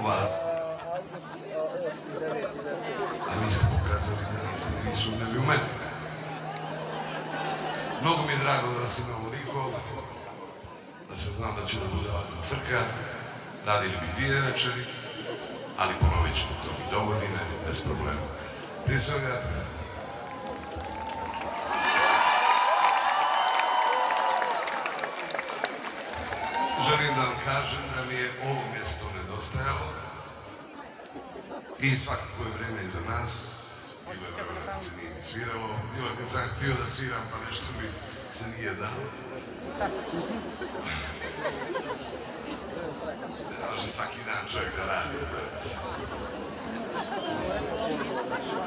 u vas. A vi ste pokazali da niste ni sumnjali u mene. Mnogo mi je drago da vas ima ovoliko, da se znam da će da bude ovakva frka. Radili bi 2 večeri, ali ponovit ćemo to i dogodine, bez problema. Prije svega, želim da vam kažem da mi je ovo mjesto nedostajalo i svakako je vreme iza nas. Bilo je vremena kad se nije ni sviralo, bilo je kad sam htio da sviram pa nešto mi se nije dalo. Ne može svaki dan čovjek da radi.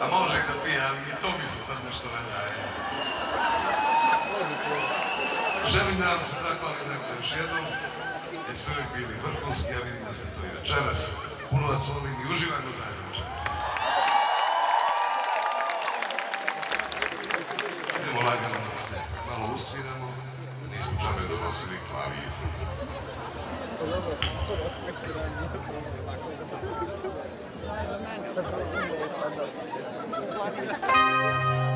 A može i da pije, ali i to mi se sad nešto ne daje. Želim da vam se zahvalim nekako još jednom, jer ste uvijek bili vrhunski, ja vidim da ste to i večeras. Puno vas volim i uživajmo zajedno večeras. Idemo lagano da se malo usviramo, da nismo džabe donosili klavir. Thank you.